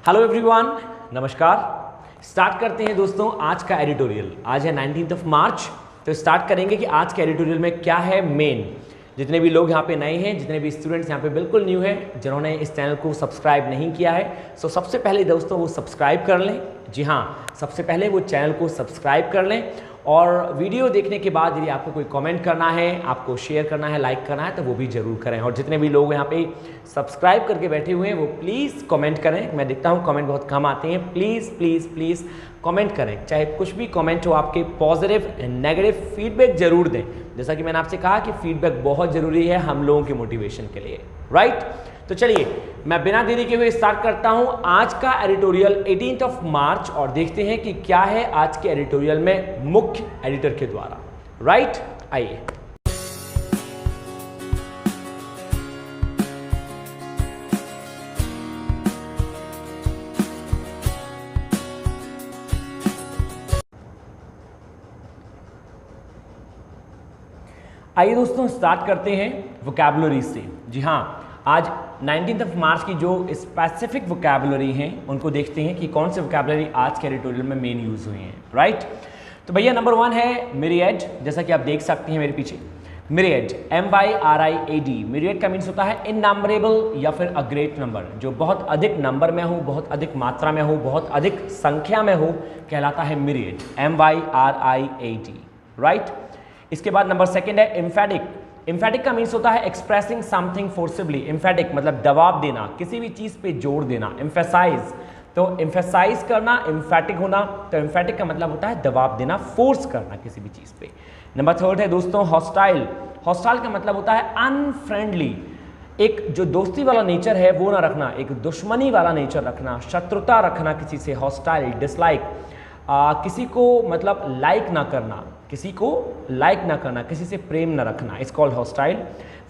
Hello everyone, नमस्कार। Start करते हैं दोस्तों आज का एडिटोरियल। आज है 19 मार्च। तो स्टार्ट करेंगे कि आज के एडिटोरियल में क्या है मेन। जितने भी लोग यहाँ पे नए हैं, जितने भी स्टूडेंट्स यहाँ पे बिल्कुल न्यू हैं, जिन्होंने इस चैनल को सब्सक्राइब नहीं किया है, सो सबसे पहले दोस्तों वो सब्सक्राइब कर लें। जी हाँ, सबसे पहले वो चैनल को सब्सक्राइब कर लें और वीडियो देखने के बाद यदि आपको कोई कमेंट करना है, आपको शेयर करना है, लाइक करना है तो वो भी ज़रूर करें। और जितने भी लोग यहाँ पे सब्सक्राइब करके बैठे हुए हैं वो प्लीज़ कमेंट करें। मैं देखता हूँ कमेंट बहुत कम आते हैं। प्लीज़ प्लीज़ प्लीज़ कमेंट करें, चाहे कुछ भी कमेंट हो, आपके पॉजिटिव नेगेटिव फीडबैक ज़रूर दें। जैसा कि मैंने आपसे कहा कि फीडबैक बहुत ज़रूरी है हम लोगों के मोटिवेशन के लिए, राइट। तो चलिए मैं बिना देरी के हुए स्टार्ट करता हूं आज का एडिटोरियल 18 मार्च और देखते हैं कि क्या है आज के एडिटोरियल में मुख्य एडिटर के द्वारा, राइट। आइए आइए दोस्तों स्टार्ट करते हैं वोकैबुलरी से। जी हाँ, आज 19 मार्च की जो स्पेसिफिक वोकैबुलरी हैं उनको देखते हैं कि कौन से वोकैबुलरी आज के एडिटोरियल में मेन यूज़ हुई हैं, राइट। तो भैया नंबर 1 है मिरिएड। जैसा कि आप देख सकते हैं मेरे पीछे मिरिएड, MYRIAD। मिरिएड का मीन्स होता है इननंबरेबल या फिर अ ग्रेट नंबर, जो बहुत अधिक नंबर में हो, बहुत अधिक मात्रा में हो, बहुत अधिक संख्या में हो, कहलाता है मिरिएड, MYRIAD, राइट। इसके बाद नंबर 2 है एम्फेटिक। एम्फेटिक का मीन्स होता है एक्सप्रेसिंग समथिंग फोर्सिबली। एम्फेटिक मतलब दबाव देना, किसी भी चीज़ पे जोर देना। एम्फेसाइज, तो एम्फेसाइज करना, एम्फेटिक होना। तो एम्फेटिक का मतलब होता है दबाव देना, फोर्स करना किसी भी चीज़ पे। नंबर 3 है दोस्तों हॉस्टाइल। हॉस्टाइल का मतलब होता है अनफ्रेंडली, एक जो दोस्ती वाला नेचर है वो ना रखना, एक दुश्मनी वाला नेचर रखना, शत्रुता रखना किसी से। हॉस्टाइल डिसलाइक, किसी को मतलब लाइक ना करना, किसी को लाइक ना करना, किसी से प्रेम ना रखना, इट्स कॉल्ड हॉस्टाइल।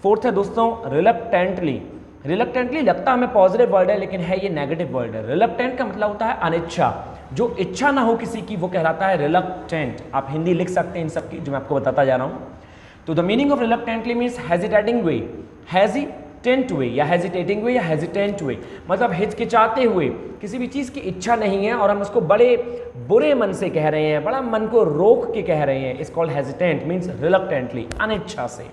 4 है दोस्तों रिलक्टेंटली। रिलक्टेंटली लगता हमें पॉजिटिव वर्ड है लेकिन है ये नेगेटिव वर्ड है। रिलक्टेंट का मतलब होता है अनिच्छा, जो इच्छा ना हो किसी की वो कहलाता है रिलक्टेंट। आप हिंदी लिख सकते हैं इन सब की जो मैं आपको बताता जा रहा हूँ। तो the meaning of reluctantly means hesitating way, hesitant way या हेजिटेटिंग वे या हेजिटेंट वे, मतलब हिचकिचाते हुए, किसी भी चीज़ की इच्छा नहीं है और हम उसको बड़े बुरे मन से कह रहे हैं, बड़ा मन को रोक के कह रहे हैं, it's called hesitant, means reluctantly, अनिच्छा से।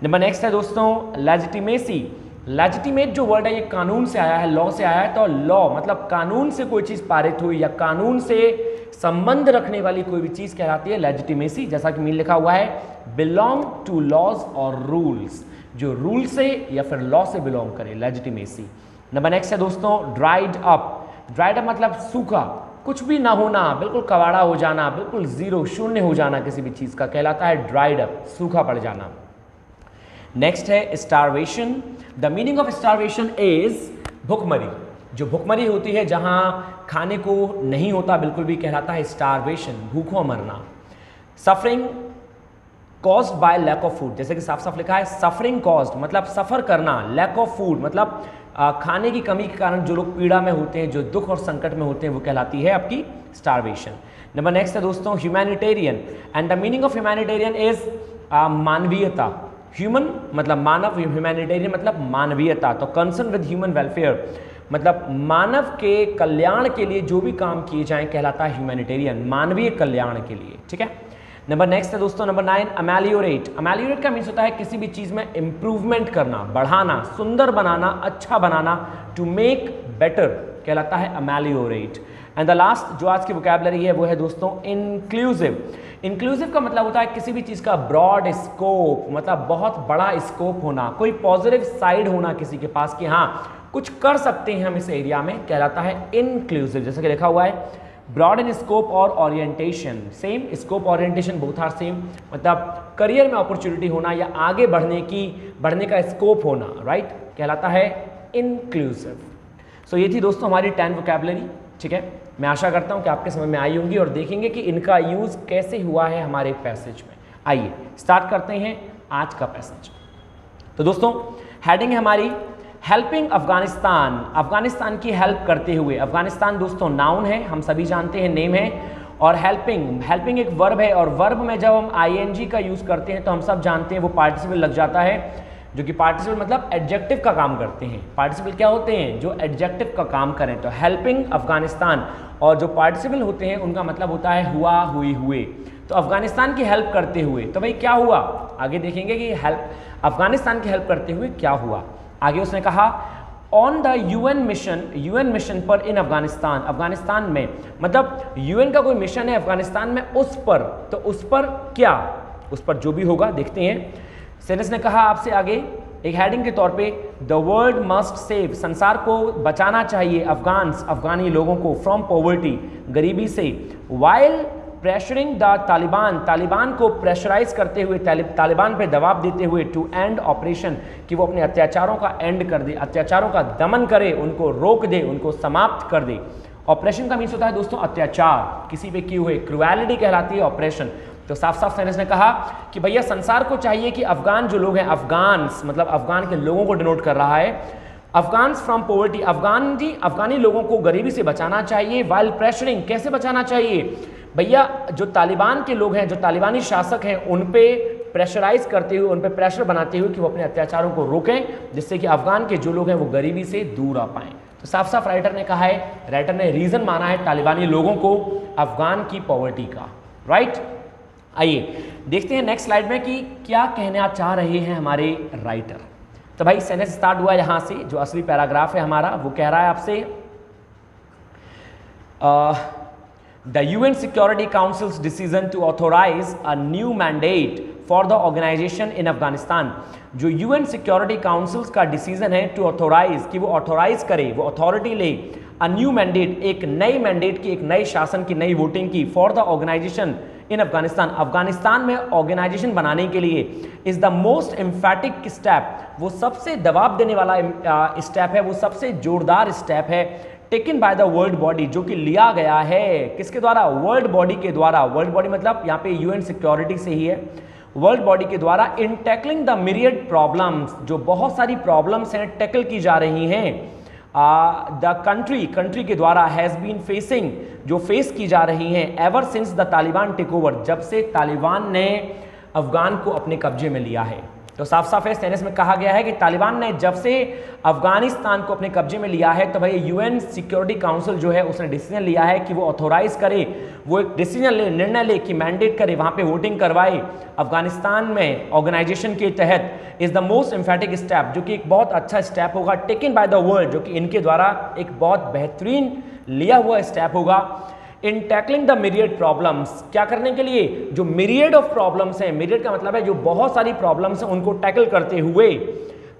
नंबर नेक्स्ट है दोस्तों लेजिटिमेसी। लेजिटिमेट जो वर्ड है ये कानून से आया है, लॉ से आया है। तो लॉ मतलब कानून से कोई चीज़ पारित हुई या कानून से संबंध रखने वाली कोई भी चीज़ कहलाती है लेजिटिमेसी। जैसा कि मीन लिखा हुआ है बिलोंग टू लॉज और रूल्स, जो रूल से या फिर लॉ से बिलोंग करे, लेजिटिमेसी। नंबर नेक्स्ट है दोस्तों ड्राइड अप। ड्राइड अप मतलब सूखा, कुछ भी ना होना, बिल्कुल कवाड़ा हो जाना, बिल्कुल जीरो, शून्य हो जाना किसी भी चीज़ का, कहलाता है ड्राइड अप, सूखा पड़ जाना। नेक्स्ट है starvation. The meaning of starvation is भुखमरी। जो भुखमरी होती है जहाँ खाने को नहीं होता बिल्कुल भी, कहलाता है स्टारवेशन, भूखों मरना। Suffering caused by lack of food, जैसे कि साफ साफ लिखा है सफरिंग कॉज्ड मतलब सफ़र करना, लैक ऑफ फूड मतलब खाने की कमी के कारण जो लोग पीड़ा में होते हैं, जो दुख और संकट में होते हैं, वो कहलाती है आपकी स्टारवेशन। नंबर नेक्स्ट है दोस्तों humanitarian. And the meaning of humanitarian is मानवीयता। ह्यूमन मतलब मानव, ह्यूमैनिटेरियन मतलब मानवीयता। तो कंसर्न विद ह्यूमन वेलफेयर मतलब मानव के कल्याण के लिए जो भी काम किए जाएं कहलाता है ह्यूमैनिटेरियन, मानवीय कल्याण के लिए, ठीक है। नंबर नेक्स्ट है दोस्तों नंबर 9 अमेलियोरेट। अमेलियोरेट का मीन्स होता है किसी भी चीज़ में इंप्रूवमेंट करना, बढ़ाना, सुंदर बनाना, अच्छा बनाना, टू मेक बेटर, कहलाता है अमेलियोरेट। एंड द लास्ट जो आज की वोकैबुलरी है वो है दोस्तों इंक्लूसिव। इंक्लूसिव का मतलब होता है किसी भी चीज़ का ब्रॉड स्कोप, मतलब बहुत बड़ा स्कोप होना, कोई पॉजिटिव साइड होना किसी के पास कि हाँ कुछ कर सकते हैं हम इस एरिया में, कहलाता है इंक्लूसिव। जैसे कि लिखा हुआ है ब्रॉड इन स्कोप और orientation, same scope orientation both are same, मतलब करियर में अपॉर्चुनिटी होना या आगे बढ़ने का स्कोप होना, राइट, कहलाता है इंक्लूसिव। सो ये थी दोस्तों हमारी 10 वोकैबुलरी, ठीक है। मैं आशा करता हूँ कि आपके समझ में आई होंगी और देखेंगे कि इनका यूज़ कैसे हुआ है हमारे पैसेज में। आइए स्टार्ट करते हैं आज का पैसेज। तो दोस्तों हेडिंग है हमारी हेल्पिंग अफगानिस्तान, अफगानिस्तान की हेल्प करते हुए। अफगानिस्तान दोस्तों नाउन है, हम सभी जानते हैं, नेम है। और हेल्पिंग एक वर्ब है और वर्ब में जब हम आईएनजी का यूज़ करते हैं तो हम सब जानते हैं वो पार्टिसिपल लग जाता है जो कि पार्टिसिपल मतलब एडजेक्टिव का काम करते हैं। पार्टिसिपल क्या होते हैं? जो एडजेक्टिव का काम करें। तो हेल्पिंग अफगानिस्तान, और जो पार्टिसिपल होते हैं उनका मतलब होता है हुआ, हुई, हुए। तो अफगानिस्तान की हेल्प करते हुए, तो भाई क्या हुआ? आगे देखेंगे कि हेल्प अफगानिस्तान की हेल्प करते हुए क्या हुआ। आगे उसने कहा ऑन द यूएन मिशन पर इन अफगानिस्तान, अफगानिस्तान में, मतलब यूएन का कोई मिशन है अफगानिस्तान में, उस पर, तो उस पर क्या, उस पर जो भी होगा देखते हैं। सेनेस ने कहा आपसे आगे एक हेडिंग के तौर पे द वर्ल्ड मस्ट सेव, संसार को बचाना चाहिए अफगानी लोगों को फ्रॉम पॉवर्टी, गरीबी से, while pressuring the Taliban, Taliban को प्रेशराइज करते हुए, तालिबान पे दबाव देते हुए, टू एंड ऑपरेशन, कि वो अपने अत्याचारों का एंड कर दे, अत्याचारों का दमन करे, उनको रोक दे, उनको समाप्त कर दे। ऑपरेशन का मीन्स होता है दोस्तों अत्याचार, किसी पे किए हुए, क्रुएलिटी कहलाती है ऑपरेशन। तो साफ साफ सेनेस ने कहा कि भैया संसार को चाहिए कि अफगान जो लोग हैं, अफगान्स मतलब अफगान के लोगों को डिनोट कर रहा है, अफगान्स फ्रॉम पॉवर्टी, अफगानी लोगों को गरीबी से बचाना चाहिए, वाइल प्रेशरिंग, कैसे बचाना चाहिए भैया? जो तालिबान के लोग हैं, जो तालिबानी शासक हैं, उन पे प्रेशराइज करते हुए, उन पे प्रेशर बनाते हुए कि वो अपने अत्याचारों को रोकें, जिससे कि अफगान के जो लोग हैं वो गरीबी से दूर आ पाएं। तो साफ साफ राइटर ने कहा है, राइटर ने रीजन माना है तालिबानी लोगों को अफगान की पॉवर्टी का, राइट। आइए देखते हैं नेक्स्ट स्लाइड में कि क्या कहना चाह रहे हैं हमारे राइटर। तो भाई सेंटेंस स्टार्ट हुआ यहां से, जो असली पैराग्राफ है हमारा, वो कह रहा है आपसे the UN security council's decision to authorize a new mandate for the organization in Afghanistan. जो यूएन सिक्योरिटी काउंसिल्स का डिसीजन है टू ऑथोराइज, कि वो ऑथोराइज करे, वो अथॉरिटी ले, अ न्यू मैंडेट, एक नई मैंडेट की, एक नई शासन की, नई वोटिंग की, for the organization in Afghanistan, Afghanistan में ऑर्गेनाइजेशन बनाने के लिए, is the most emphatic step, वो सबसे दबाव देने वाला स्टेप है, वो सबसे जोरदार स्टेप है, taken by the world body, जो कि लिया गया है किसके द्वारा? वर्ल्ड बॉडी के द्वारा। वर्ल्ड बॉडी मतलब यहाँ पे यूएन सिक्योरिटी से ही है, वर्ल्ड बॉडी के द्वारा, इन टैकलिंग द मिरियड प्रॉब्लम्स, जो बहुत सारी प्रॉब्लम्स हैं टैकल की जा रही हैं, द कंट्री के द्वारा, हैज़ बीन फेसिंग, जो फेस की जा रही हैं, ever since the Taliban take over, जब से तालिबान ने अफगान को अपने कब्जे में लिया है। तो साफ साफ है सेनेस में कहा गया है कि तालिबान ने जब से अफगानिस्तान को अपने कब्जे में लिया है, तो भाई यूएन सिक्योरिटी काउंसिल जो है उसने डिसीजन लिया है कि वो ऑथोराइज करे, वो एक डिसीजन ले, निर्णय ले कि मैंडेट करे, वहाँ पे वोटिंग करवाए अफगानिस्तान में ऑर्गेनाइजेशन के तहत, is the most emphatic step, जो कि एक बहुत अच्छा स्टेप होगा, टेकन बाय द वर्ल्ड, जो कि इनके द्वारा एक बहुत बेहतरीन लिया हुआ स्टेप होगा, इन टैकलिंग द मिरियड प्रॉब्लम्स, क्या करने के लिए? जो मिरियड ऑफ प्रॉब्लम्स हैं, मिरियड का मतलब है जो बहुत सारी प्रॉब्लम्स हैं उनको टैकल करते हुए,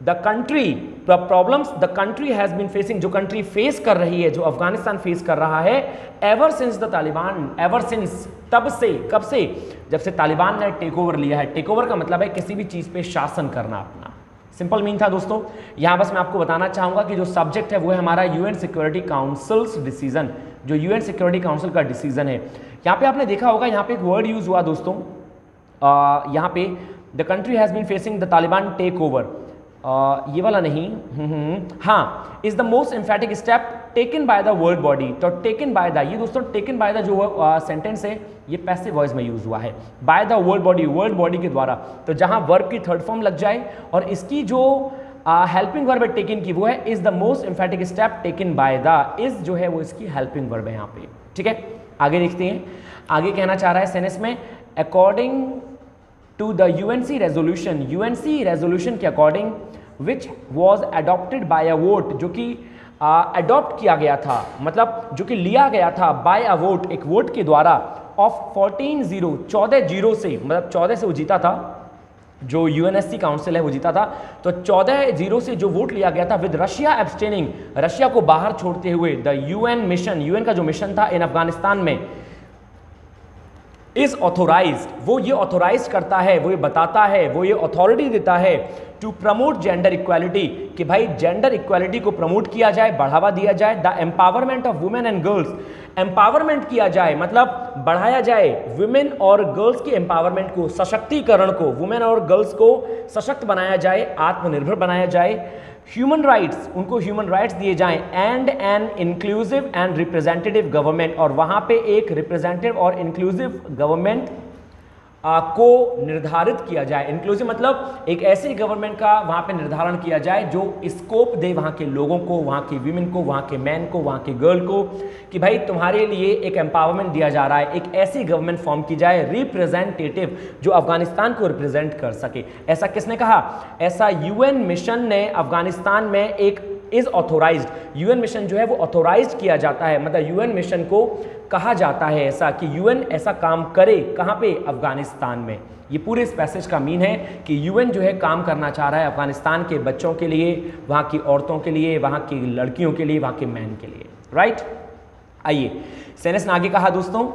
the country problems the country has been facing, जो कंट्री फेस कर रही है, जो अफगानिस्तान फेस कर रहा है, ever since the Taliban, ever since, तब से, कब से? जब से तालिबान ने टेक ओवर लिया है। टेक ओवर का मतलब है किसी भी चीज पे शासन करना अपना, सिंपल मीन था दोस्तों। यहां बस मैं आपको बताना चाहूंगा कि जो सब्जेक्ट है वो है हमारा यूएन सिक्योरिटी काउंसिल्स डिसीजन, जो यूएन सिक्योरिटी काउंसिल का डिसीजन है। यहाँ पे आपने देखा होगा, यहाँ पे एक वर्ड यूज हुआ दोस्तों, यहाँ पे the country has been facing the Taliban take over, ये वाला नहीं, हाँ, is the most emphatic step taken by the world body. तो टेकन बाय द, ये दोस्तों टेकन बाय द जो सेंटेंस है ये पैसिव वॉइस में यूज हुआ है, by the world body, world body के द्वारा। तो जहां वर्ब की थर्ड फॉर्म लग जाए और इसकी जो हेल्पिंग वर्ब है टेकन की, वो है is the most emphatic step taken by the, is जो है वो इसकी हेल्पिंग वर्ब है यहाँ पे, ठीक है। आगे देखते हैं, आगे कहना चाह रहा है सेनेस में, according to the UNC resolution के according, which was adopted by a vote, जो कि अडॉप्ट किया गया था, मतलब जो कि लिया गया था बाय अ वोट, एक वोट के द्वारा, ऑफ 14-0, 14-0 से, मतलब 14 से वो जीता था, जो यूएनएससी काउंसिल है वो जीता था, तो 14-0 से जो वोट लिया गया था, विद रशिया एब्सटेनिंग, रशिया को बाहर छोड़ते हुए, द यूएन मिशन, यूएन का जो मिशन था इन अफगानिस्तान में, इज ऑथोराइज्ड, वो ये ऑथोराइज करता है, वो ये बताता है, वो ये अथॉरिटी देता है, टू प्रमोट जेंडर इक्वालिटी, कि भाई जेंडर इक्वालिटी को प्रमोट किया जाए, बढ़ावा दिया जाए, the empowerment of women and girls, empowerment किया जाए मतलब बढ़ाया जाए वुमेन और गर्ल्स की एम्पावरमेंट को, सशक्तिकरण को, वुमेन और गर्ल्स को सशक्त बनाया जाए, आत्मनिर्भर बनाया जाए, ह्यूमन राइट्स, उनको ह्यूमन राइट्स दिए जाएं, and an inclusive and representative government, और वहां पे एक रिप्रेजेंटेटिव और इंक्लूसिव गवर्नमेंट को निर्धारित किया जाए। इंक्लूसिव मतलब एक ऐसी गवर्नमेंट का वहां पे निर्धारण किया जाए जो स्कोप दे वहां के लोगों को, वहां के वीमेन को, वहां के मैन को, वहां के गर्ल को, कि भाई तुम्हारे लिए एक एम्पावरमेंट दिया जा रहा है। एक ऐसी गवर्नमेंट फॉर्म की जाए रिप्रेजेंटेटिव जो अफगानिस्तान को रिप्रेजेंट कर सके। ऐसा किसने कहा? ऐसा यूएन मिशन ने अफगानिस्तान में एक इज ऑथोराइज्ड, यूएन मिशन जो है वो ऑथोराइज्ड किया जाता है, मतलब यूएन मिशन को कहा जाता है ऐसा कि यूएन ऐसा काम करे। कहां पे? अफगानिस्तान में। ये पूरे इस पैसेज का मीन है कि यूएन जो है काम करना चाह रहा है अफगानिस्तान के बच्चों के लिए, वहां की औरतों के लिए, वहां की लड़कियों के लिए, वहां के मैन के लिए। राइट, आइए सेनेस ने आगे कहा दोस्तों,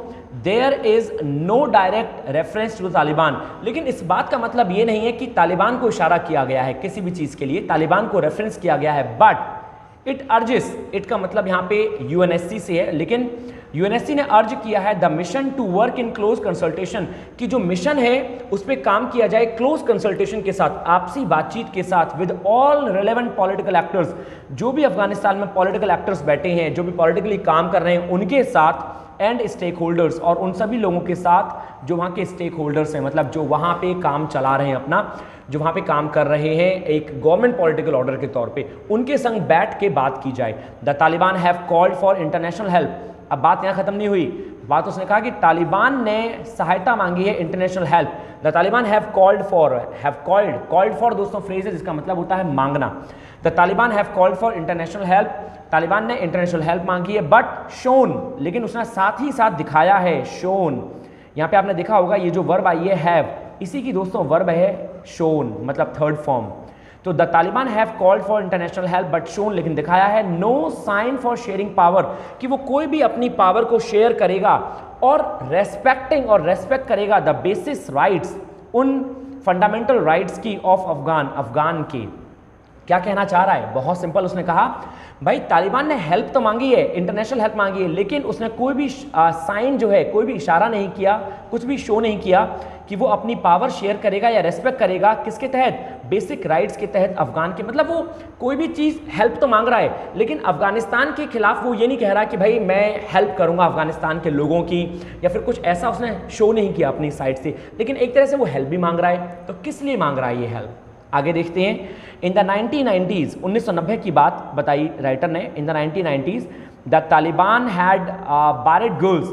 there is no direct reference to Taliban. लेकिन इस बात का मतलब ये नहीं है कि तालिबान को इशारा किया गया है किसी भी चीज के लिए, तालिबान को रेफरेंस किया गया है, बट इट अर्जेस, इट का मतलब यहां पे यूएनएससी से है, लेकिन यूएनएससी ने अर्ज किया है the mission to work in close consultation, कि जो मिशन है उस पर काम किया जाए क्लोज कंसल्टेशन के साथ, आपसी बातचीत के साथ, with all relevant political actors, जो भी अफगानिस्तान में पॉलिटिकल एक्टर्स बैठे हैं, जो भी पॉलिटिकली काम कर रहे हैं उनके साथ, एंड स्टेक होल्डर्स, और उन सभी लोगों के साथ जो वहाँ के स्टेक होल्डर्स हैं, मतलब जो वहाँ पे काम चला रहे हैं अपना, जो वहाँ पे काम कर रहे हैं एक गवर्नमेंट पॉलिटिकल ऑर्डर के तौर पे, उनके संग बैठ के बात की जाए। The Taliban have called for international help. अब बात यहाँ खत्म नहीं हुई, बात उसने कहा कि तालिबान ने सहायता मांगी है, international help. The Taliban have called for दोस्तों फ्रेज है जिसका मतलब होता है मांगना। The Taliban have called for international help, Taliban ने इंटरनेशनल हेल्प मांगी है, बट शोन, लेकिन उसने साथ ही साथ दिखाया है, शोन। यहाँ पे आपने देखा होगा ये जो वर्ब आई है हैव, इसी की दोस्तों वर्ब है शोन, मतलब थर्ड फॉर्म। तो the Taliban have called for international help but shown, लेकिन दिखाया है no sign for sharing power, कि वो कोई भी अपनी पावर को शेयर करेगा और रेस्पेक्ट करेगा द बेसिस राइट्स, उन फंडामेंटल राइट्स की ऑफ अफगान की। क्या कहना चाह रहा है? बहुत सिंपल, उसने कहा भाई तालिबान ने हेल्प तो मांगी है, इंटरनेशनल हेल्प मांगी है, लेकिन उसने कोई भी साइन जो है, कोई भी इशारा नहीं किया, कुछ भी शो नहीं किया कि वो अपनी पावर शेयर करेगा या रेस्पेक्ट करेगा, किसके तहत? बेसिक राइट्स के तहत अफगान के। मतलब वो कोई भी चीज़ हेल्प तो मांग रहा है, लेकिन अफगानिस्तान के खिलाफ वो ये नहीं कह रहा कि भाई मैं हेल्प करूंगा अफगानिस्तान के लोगों की, या फिर कुछ ऐसा उसने शो नहीं किया अपनी साइड से, लेकिन एक तरह से वो हेल्प भी मांग रहा है। तो किस लिए मांग रहा है ये हेल्प? आगे देखते हैं। इन द 1990s 1990 की बात बताई राइटर ने। In the 1990s the Taliban had buried girls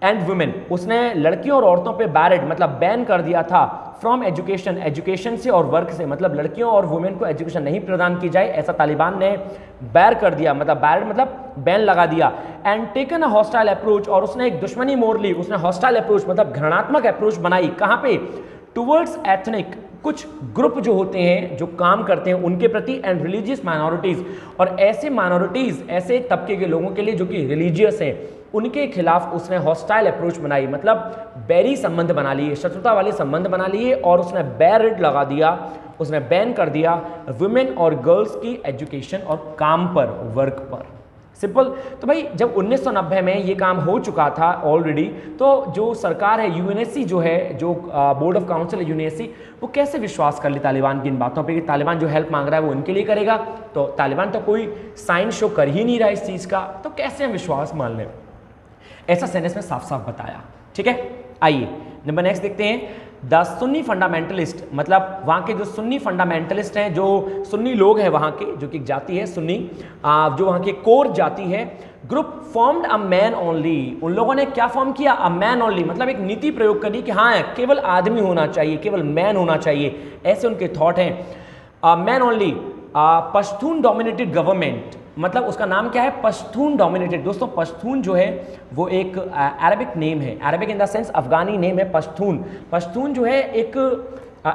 and women, उसने लड़कियों और औरतों पे बैरिड मतलब बैन कर दिया था फ्रॉम एजुकेशन से और वर्क से, मतलब लड़कियों और वुमेन को एजुकेशन नहीं प्रदान की जाए, ऐसा तालिबान ने बैर कर दिया, मतलब बैरिड मतलब बैन लगा दिया। And taken a hostile approach, और उसने एक दुश्मनी मोड़ ली, उसने हॉस्टाइल अप्रोच मतलब घृणात्मक अप्रोच बनाई। कहाँ पे? टुवर्ड्स एथनिक, कुछ ग्रुप जो होते हैं जो काम करते हैं उनके प्रति, एंड रिलीजियस माइनॉरिटीज, और ऐसे माइनॉरिटीज, ऐसे तबके के लोगों के लिए जो कि रिलीजियस हैं, उनके खिलाफ उसने हॉस्टाइल अप्रोच बनाई, मतलब बैरी संबंध बना लिए, शत्रुता वाले संबंध बना लिए, और उसने बैरिड लगा दिया, उसने बैन कर दिया वुमेन और गर्ल्स की एजुकेशन और काम पर, वर्क पर। सिंपल। तो भाई जब 1990 में ये काम हो चुका था ऑलरेडी, तो जो सरकार है यूएनएससी जो है, जो बोर्ड ऑफ काउंसिल है यूएनएससी, वो कैसे विश्वास कर ले तालिबान की इन बातों पे कि तालिबान जो हेल्प मांग रहा है वो उनके लिए करेगा? तो तालिबान तो कोई साइन शो कर ही नहीं रहा इस चीज़ का, तो कैसे हम विश्वास मान लें? ऐसा सेनेस में साफ साफ बताया। ठीक है, आइए नंबर नेक्स्ट देखते हैं। द सुन्नी फंडामेंटलिस्ट, मतलब वहाँ के जो सुन्नी फंडामेंटलिस्ट हैं, जो सुन्नी लोग हैं वहाँ के, जो कि जाति है सुन्नी, जो वहाँ की कोर जाति है, group formed a man only, उन लोगों ने क्या फॉर्म किया? अ मैन ओनली, मतलब एक नीति प्रयोग करी कि हाँ केवल आदमी होना चाहिए, केवल मैन होना चाहिए, ऐसे उनके थॉट हैं। Man only Pashtun dominated government, मतलब उसका नाम क्या है? पश्तून डोमिनेटेड। दोस्तों पश्तून जो है वो एक अरबिक नेम है, Arabic in the sense Afghani name है पश्तून। पश्तून जो है एक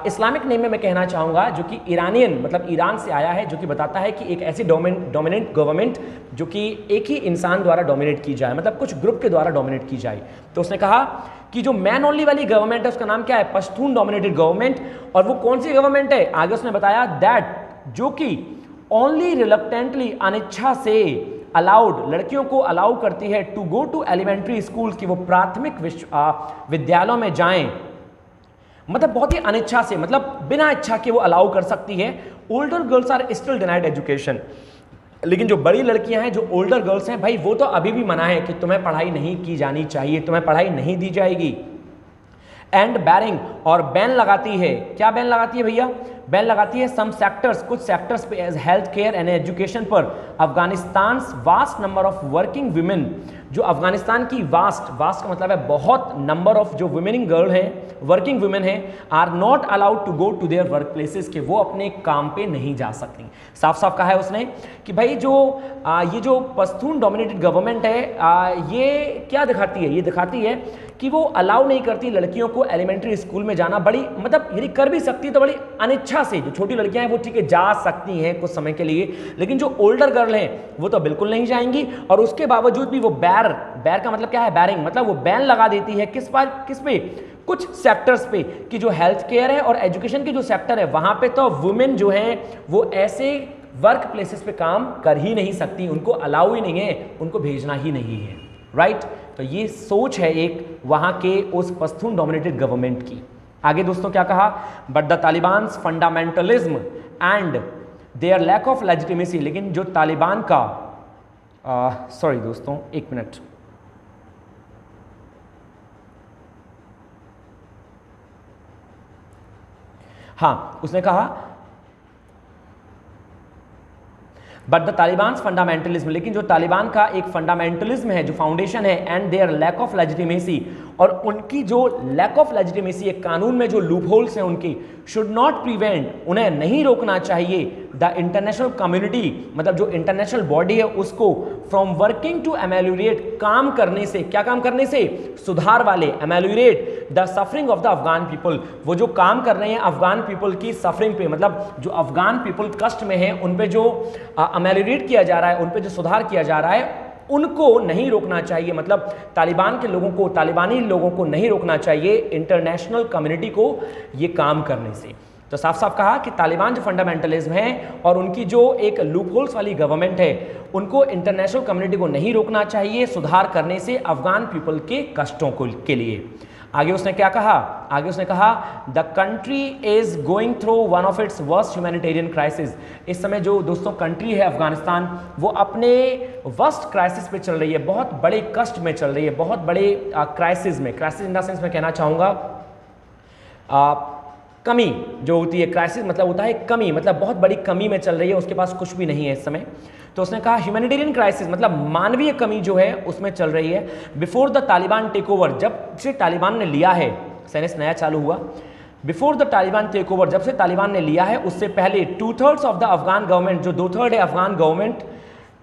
इस्लामिक नेम में मैं कहना चाहूँगा, जो कि ईरानियन मतलब ईरान से आया है, जो कि बताता है कि एक ऐसी डोमिनेंट गवर्नमेंट जो कि एक ही इंसान द्वारा डोमिनेट की जाए, मतलब कुछ ग्रुप के द्वारा डोमिनेट की जाए। तो उसने कहा कि जो मैन ओनली वाली गवर्नमेंट है उसका नाम क्या है? Pashtun dominated government. और वो कौन सी गवर्नमेंट है? आगे उसने बताया दैट, जो कि ओनली रिलक्टेंटली, अनिच्छा से, अलाउड, लड़कियों को अलाउ करती है to go to elementary school, की वो प्राथमिक विद्यालयों में जाएं, मतलब बहुत ही अनिच्छा से, मतलब बिना इच्छा के वो अलाउ कर सकती है। Older girls are still denied education, लेकिन जो बड़ी लड़कियां हैं, जो ओल्डर गर्ल्स हैं, भाई वो तो अभी भी मना है कि तुम्हें पढ़ाई नहीं की जानी चाहिए, तुम्हें पढ़ाई नहीं दी जाएगी। एंड बैरिंग, और बैन लगाती है। क्या बैन लगाती है भैया? बैन लगाती है सम सेक्टर्स, कुछ सेक्टर्स पे, as health care and education पर Afghanistan vast number of working women, जो अफगानिस्तान की वास्ट का मतलब है बहुत नंबर ऑफ जो वुमेनिंग गर्ल हैं, वर्किंग वुमेन हैं, are not allowed to go to their work places, के वो अपने काम पे नहीं जा सकती। साफ साफ कहा है उसने कि भाई जो ये जो पश्तून डोमिनेटेड गवर्नमेंट है ये क्या दिखाती है? ये दिखाती है कि वो अलाउ नहीं करती लड़कियों को एलिमेंट्री स्कूल में जाना। बड़ी मतलब यदि कर भी सकती है तो बड़ी अनिच्छा से। जो छोटी लड़कियां हैं वो ठीक है जा सकती हैं कुछ समय के लिए, लेकिन जो ओल्डर गर्ल हैं वो तो बिल्कुल नहीं जाएंगी। और उसके बावजूद भी वो बैर का मतलब क्या है? बैरिंग, मतलब वो बैन लगा देती है किस पे? कुछ सेक्टर्स पे, कि जो हेल्थ केयर है और एजुकेशन के जो सेक्टर है वहां पे तो वुमेन जो है वो ऐसे वर्क प्लेसेस पे काम कर ही नहीं सकती, उनको अलाउ ही नहीं है, उनको भेजना ही नहीं है, राइट? तो ये सोच है एक वहां के उस पश्तून डोमिनेटेड गवर्नमेंट की। आगे दोस्तों क्या कहा? But the Taliban fundamentalism and their lack of legitimacy, लेकिन जो तालिबान का सॉरी दोस्तों एक मिनट, हाँ उसने कहा बट द तालिबान फंडामेंटलिज्म, लेकिन जो तालिबान का एक फंडामेंटलिज्म है, जो फाउंडेशन है, and their lack of legitimacy, और उनकी जो लैक ऑफ लेजिटिमेसी है, कानून में जो लूप होल्स हैं उनकी, शुड नॉट प्रिवेंट, उन्हें नहीं रोकना चाहिए द इंटरनेशनल कम्युनिटी, मतलब जो इंटरनेशनल बॉडी है उसको, फ्रॉम वर्किंग टू एमेल्यूरेट, काम करने से, क्या काम करने से? सुधार वाले, ameliorate the suffering of the Afghan people, वो जो काम कर रहे हैं अफगान पीपल की सफरिंग पे, मतलब जो अफगान पीपल कष्ट में है उन पे जो एमेल्यूरेट किया जा रहा है, उन पे जो सुधार किया जा रहा है, उनको नहीं रोकना चाहिए। मतलब तालिबान के लोगों को, तालिबानी लोगों को नहीं रोकना चाहिए इंटरनेशनल कम्युनिटी को ये काम करने से। तो साफ साफ कहा कि तालिबान जो फंडामेंटलिज्म है और उनकी जो एक लूपहोल्स वाली गवर्नमेंट है, उनको इंटरनेशनल कम्युनिटी को नहीं रोकना चाहिए सुधार करने से अफगान पीपल के कष्टों के लिए। आगे उसने क्या कहा? आगे उसने कहा the country is going through one of its worst humanitarian crisis. इस समय जो दोस्तों कंट्री है अफगानिस्तान, वो अपने वर्स्ट क्राइसिस पे चल रही है, बहुत बड़े कष्ट में चल रही है, बहुत बड़े क्राइसिस में। क्राइसिस इन द सेंस मैं कहना चाहूँगा कमी जो होती है, क्राइसिस मतलब होता है कमी, मतलब बहुत बड़ी कमी में चल रही है, उसके पास कुछ भी नहीं है इस समय। तो उसने कहा ह्यूमैनिटेरियन क्राइसिस मतलब मानवीय कमी जो है उसमें चल रही है। Before the Taliban take over, जब से तालिबान ने लिया है, सेनेस नया चालू हुआ, before the Taliban take over, जब से तालिबान ने लिया है उससे पहले 2/3 ऑफ द अफगान गवर्नमेंट, जो 2/3 है अफगान गवर्नमेंट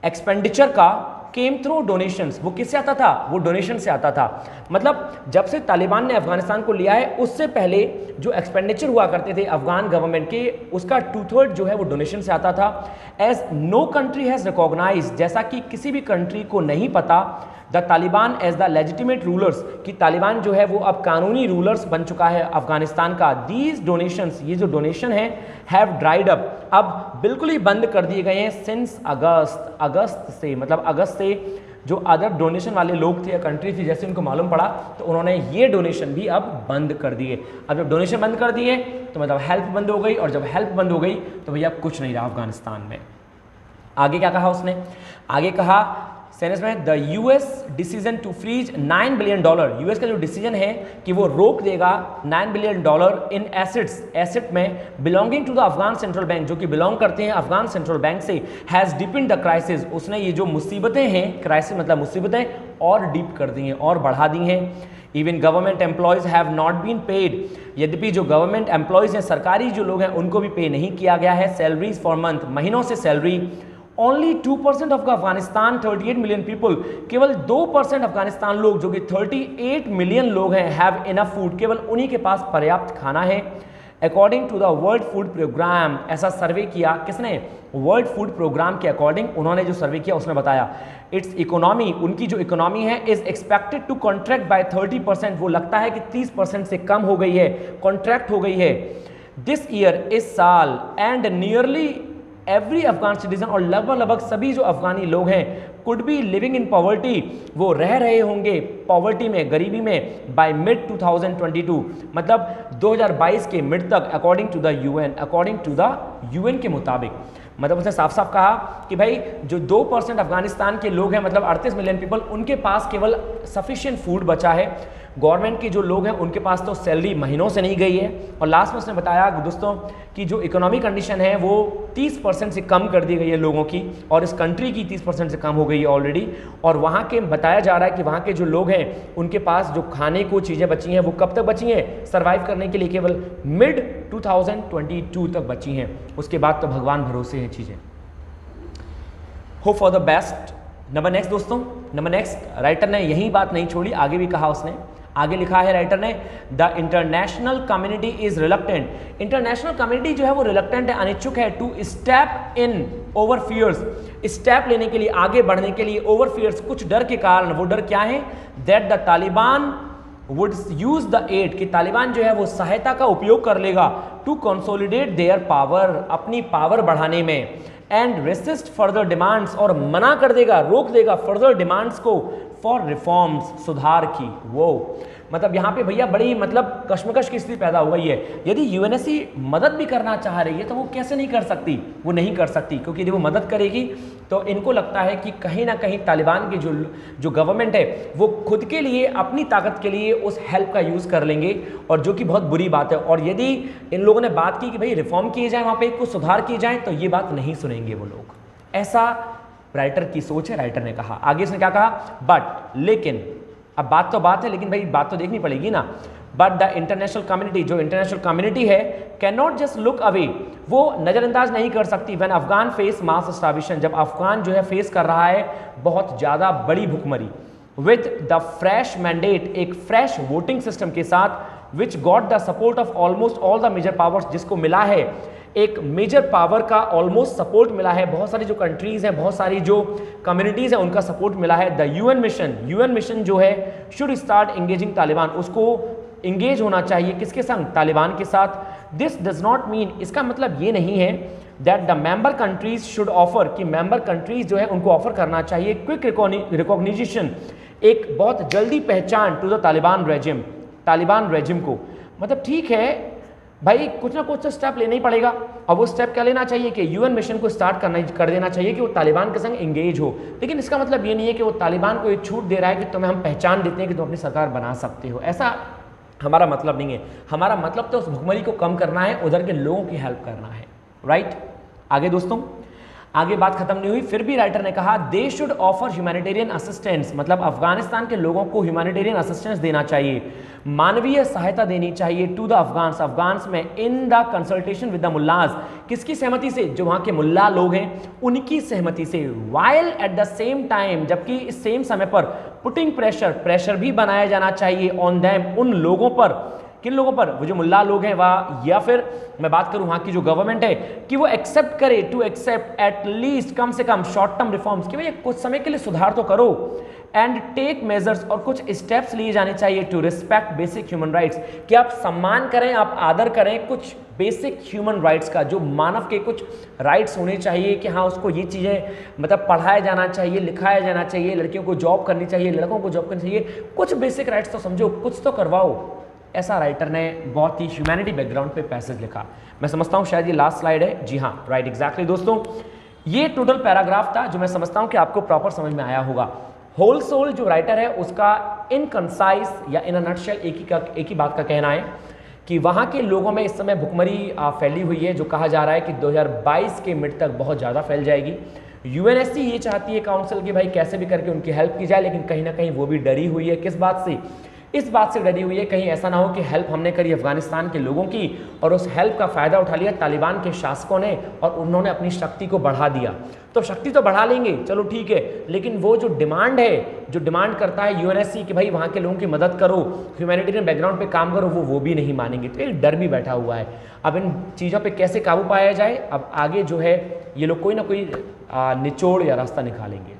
एक्सपेंडिचर का, केम थ्रू डोनेशंस, वो किससे आता था? वो डोनेशन से आता था। मतलब जब से तालिबान ने अफगानिस्तान को लिया है उससे पहले जो एक्सपेंडिचर हुआ करते थे अफगान गवर्नमेंट के, उसका 2/3 जो है वो डोनेशन से आता था। As no country has recognise, जैसा कि किसी भी कंट्री को नहीं पता the Taliban as the legitimate rulers, कि तालिबान जो है वो अब कानूनी रूलर्स बन चुका है अफगानिस्तान का। दीज डोनेशंस, ये जो डोनेशन है, हैव ड्राइड अप, अब बिल्कुल ही बंद कर दिए गए हैं सिंस अगस्त से, मतलब अगस्त से जो अदर डोनेशन वाले लोग थे या कंट्री थी, जैसे उनको मालूम पड़ा तो उन्होंने ये डोनेशन भी अब बंद कर दिए। अब जब डोनेशन बंद कर दिए तो मतलब हेल्प बंद हो गई, और जब हेल्प बंद हो गई तो भैया अब कुछ नहीं रहा अफगानिस्तान में। आगे क्या कहा उसने? आगे कहा सेनेस में the US decision to freeze $9 billion, US का जो डिसीजन है कि वो रोक देगा $9 बिलियन इन एसेट्स, एसेट में belonging to the Afghan central bank, जो कि बिलोंग करते हैं अफगान सेंट्रल बैंक से, हैज़ डीपेंड द क्राइसिस, उसने ये जो मुसीबतें हैं, क्राइसिस मतलब मुसीबतें, और डीप कर दी हैं और बढ़ा दी हैं। Even government employees have not been paid, यद्यपि जो गवर्नमेंट एम्प्लॉयज़ हैं, सरकारी जो लोग हैं, उनको भी पे नहीं किया गया है सैलरीज फॉर मंथ, महीनों से salary. Only 2% of Afghanistan 38 million people, केवल 2% अफगानिस्तान लोग जो कि 38 मिलियन लोग हैं, हैव इनफ फूड, केवल उन्हीं के पास पर्याप्त खाना है। According to the World Food Programme, ऐसा सर्वे किया किसने? वर्ल्ड फूड प्रोग्राम के अकॉर्डिंग उन्होंने जो सर्वे किया उसमें बताया इट्स इकोनॉमी, उनकी जो इकोनॉमी है, is expected to contract by 30%, वो लगता है कि 30% से कम हो गई है, कॉन्ट्रैक्ट हो गई है दिस ईयर, इस साल। And nearly every Afghan citizen, और लगभग सभी जो अफगानी लोग हैं, could be living in poverty, वो रह रहे होंगे पॉवर्टी में, गरीबी में, बाय मिड 2022, मतलब 2022 के मिड तक, according to the UN, according to the UN के मुताबिक। मतलब उसने साफ साफ कहा कि भाई जो 2% अफगानिस्तान के लोग हैं, मतलब 38 मिलियन पीपल, उनके पास केवल सफिशिएंट फूड बचा है, गवर्नमेंट के जो लोग हैं उनके पास तो सैलरी महीनों से नहीं गई है। और लास्ट में उसने बताया दोस्तों कि जो इकोनॉमिक कंडीशन है वो 30% से कम कर दी गई है लोगों की, और इस कंट्री की 30% से कम हो गई है ऑलरेडी। और वहाँ के बताया जा रहा है कि वहाँ के जो लोग हैं उनके पास जो खाने को चीज़ें बची हैं वो कब तक बची हैं, सर्वाइव करने के लिए केवल मिड 2022 तक बची हैं। उसके बाद तो भगवान भरोसे हैं चीज़ें। Hope for the best. Number next दोस्तों, नंबर नेक्स्ट राइटर ने यही बात नहीं छोड़ी, आगे भी कहा उसने, आगे लिखा है राइटर ने, the international community is reluctant. International community जो है वो रिलक्टेंट है, अनिच्छुक है, to step in over fears, step लेने के लिए, आगे बढ़ने के लिए, ओवर फियर्स, कुछ डर के कारण। वो डर क्या है, that the Taliban would use the aid, कि तालिबान जो है वो सहायता का उपयोग कर लेगा, टू कंसोलिडेट देयर पावर, अपनी पावर बढ़ाने में, एंड रेसिस्ट फर्दर डिमांड्स, और मना कर देगा, रोक देगा फर्दर डिमांड्स को, फॉर रिफॉर्म्स, सुधार की। वो मतलब यहाँ पे भैया बड़ी मतलब कश्मकश की स्थिति पैदा हो गई है। यदि यूएनएससी मदद भी करना चाह रही है तो वो कैसे नहीं कर सकती, वो नहीं कर सकती, क्योंकि यदि वो मदद करेगी तो इनको लगता है कि कहीं ना कहीं तालिबान की जो गवर्नमेंट है वो खुद के लिए, अपनी ताकत के लिए उस हेल्प का यूज़ कर लेंगे, और जो कि बहुत बुरी बात है। और यदि इन लोगों ने बात की कि भाई रिफॉर्म किए जाए, वहाँ पे कुछ सुधार किए जाए, तो ये बात नहीं सुनेंगे वो लोग। ऐसा राइटर की सोच है, राइटर ने कहा। आगे इसने क्या कहा, बट, लेकिन, अब बात तो बात है, लेकिन भाई बात तो देखनी पड़ेगी ना। बट द इंटरनेशनल कम्युनिटी, जो इंटरनेशनल कम्युनिटी है, can not just look away, वो नज़रअंदाज नहीं कर सकती, when Afghan face mass starvation, जब अफगान जो है फेस कर रहा है बहुत ज़्यादा बड़ी भुखमरी, विद द फ्रेश मैंडेट, एक फ्रेश वोटिंग सिस्टम के साथ, which got the support of almost all the major powers, जिसको मिला है एक मेजर पावर का ऑलमोस्ट सपोर्ट मिला है, बहुत सारी जो कंट्रीज हैं, बहुत सारी जो कम्युनिटीज हैं, उनका सपोर्ट मिला है। द यूएन मिशन जो है, शुड स्टार्ट एंगेजिंग तालिबान, उसको इंगेज होना चाहिए, किसके संग, तालिबान के साथ। दिस डज नॉट मीन, इसका मतलब ये नहीं है that the member countries should offer, कि मेंबर कंट्रीज जो है उनको ऑफर करना चाहिए क्विक रिकॉग्निशन, एक बहुत जल्दी पहचान, to the Taliban regime, Taliban regime को। मतलब ठीक है भाई, कुछ ना कुछ तो स्टेप लेना ही पड़ेगा, और वो स्टेप क्या लेना चाहिए कि यूएन मिशन को स्टार्ट कर देना चाहिए कि वो तालिबान के संग एंगेज हो। लेकिन इसका मतलब ये नहीं है कि वो तालिबान को ये छूट दे रहा है कि तुम्हें हम पहचान देते हैं कि तुम अपनी सरकार बना सकते हो, ऐसा हमारा मतलब नहीं है। हमारा मतलब तो उस भुखमरी को कम करना है, उधर के लोगों की हेल्प करना है, राइट। आगे दोस्तों, आगे बात खत्म नहीं हुई, फिर भी राइटर ने कहा they should offer humanitarian assistance, मतलब अफगानिस्तान के लोगों को ह्यूमैनिटेरियन असिस्टेंस देना चाहिए, मानवीय सहायता देनी चाहिए, टू द अफगान्स में, in the consultation with the mullahs, किसकी सहमति से, जो वहाँ के मुल्ला लोग हैं उनकी सहमति से, while at the same time, जबकि इस सेम समय पर, पुटिंग प्रेशर भी बनाया जाना चाहिए ऑन दैम, उन लोगों पर, किन लोगों पर, वो जो मुल्ला लोग हैं वह, या फिर मैं बात करूं वहाँ की जो गवर्नमेंट है, कि वो एक्सेप्ट करे, टू एक्सेप्ट एट लीस्ट, कम से कम शॉर्ट टर्म रिफॉर्म्स, कि भाई कुछ समय के लिए सुधार तो करो, एंड टेक मेजर्स, और कुछ स्टेप्स लिए जाने चाहिए, to respect basic human rights, कि आप सम्मान करें, आप आदर करें कुछ बेसिक ह्यूमन राइट्स का, जो मानव के कुछ राइट्स होने चाहिए, कि हाँ उसको ये चीज़ें मतलब पढ़ाया जाना चाहिए, लिखाया जाना चाहिए, लड़कियों को जॉब करनी चाहिए, लड़कों को जॉब करनी चाहिए, कुछ बेसिक राइट्स तो समझो, कुछ तो करवाओ। ऐसा राइटर ने बहुत ही ह्यूमैनिटी बैकग्राउंड पे पैसेज लिखा। मैं समझता हूँ शायद ये लास्ट स्लाइड है, जी हाँ राइट एग्जैक्टली दोस्तों, ये टोटल पैराग्राफ था जो मैं समझता हूँ कि आपको प्रॉपर समझ में आया होगा। होल सोल जो राइटर है उसका इन कंसाइज या इन अ नटशेल एक ही बात का कहना है कि वहाँ के लोगों में इस समय भुखमरी फैली हुई है, जो कहा जा रहा है कि 2022 के मिड तक बहुत ज़्यादा फैल जाएगी। यूएनएससी ये चाहती है काउंसिल की भाई कैसे भी करके उनकी हेल्प की जाए, लेकिन कहीं ना कहीं वो भी डरी हुई है, किस बात से, इस बात से डरी हुई है कहीं ऐसा ना हो कि हेल्प हमने करी अफगानिस्तान के लोगों की और उस हेल्प का फ़ायदा उठा लिया तालिबान के शासकों ने और उन्होंने अपनी शक्ति को बढ़ा दिया। तो शक्ति तो बढ़ा लेंगे, चलो ठीक है, लेकिन वो जो डिमांड है, जो डिमांड करता है यूएनएससी कि भाई वहाँ के लोगों की मदद करो, ह्यूमैनिटेरियन बैकग्राउंड पे काम करो, वो भी नहीं मानेंगे। तो एक डर भी बैठा हुआ है। अब इन चीज़ों पे कैसे काबू पाया जाए, अब आगे जो है ये लोग कोई ना कोई निचोड़ या रास्ता निकालेंगे।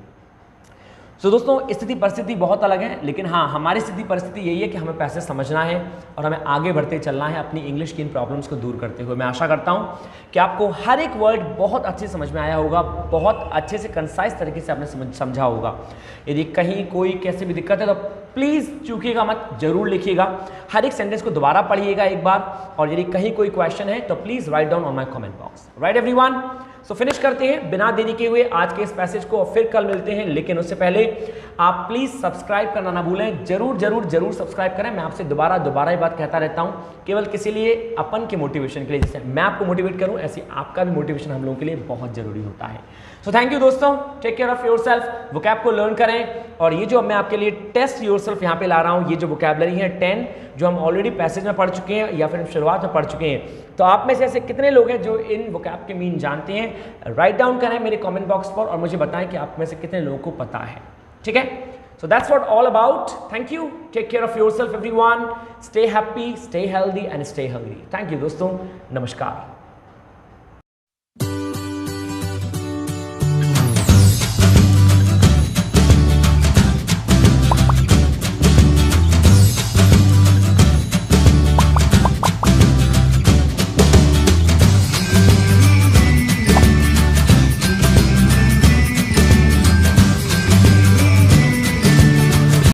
तो दोस्तों स्थिति परिस्थिति बहुत अलग है, लेकिन हाँ हमारी स्थिति परिस्थिति यही है कि हमें पैसे समझना है और हमें आगे बढ़ते चलना है अपनी इंग्लिश की इन प्रॉब्लम्स को दूर करते हुए। मैं आशा करता हूँ कि आपको हर एक वर्ड बहुत अच्छे से समझ में आया होगा, बहुत अच्छे से कंसाइज तरीके से आपने समझा होगा। यदि कहीं कोई कैसे भी दिक्कत है तो प्लीज़ चूकिएगा मत, जरूर लिखिएगा, हर एक सेंटेंस को दोबारा पढ़िएगा एक बार, और यदि कहीं कोई क्वेश्चन है तो please write down on my comment box. Right everyone, so finish करते हैं बिना देरी के हुए आज के इस पैसेज को, और फिर कल मिलते हैं। लेकिन उससे पहले आप प्लीज सब्सक्राइब करना ना भूलें, जरूर जरूर जरूर सब्सक्राइब करें। मैं आपसे दोबारा ये बात कहता रहता हूं, केवल किसी लिए अपन के मोटिवेशन के लिए, जैसे मैं आपको मोटिवेट करूं ऐसे आपका भी मोटिवेशन हम लोगों के लिए बहुत जरूरी होता है। सो थैंक यू दोस्तों, take care of yourself, vocab को लर्न करें। और ये जो मैं आपके लिए टेस्ट योरसेल्फ यहाँ पे ला रहा हूँ, ये जो वोकैबुलरी है 10 जो हम ऑलरेडी पैसेज में पढ़ चुके हैं या फिर शुरुआत में पढ़ चुके हैं, तो आप में से ऐसे कितने लोग हैं जो इन वोकैब के मीन जानते हैं? राइट डाउन करें मेरे कमेंट बॉक्स पर और मुझे बताएं कि आप में से कितने लोगों को पता है। ठीक है, so that's what all about. Thank you, take care of yourself everyone, stay happy, stay healthy and stay hungry. Thank you दोस्तों, नमस्कार।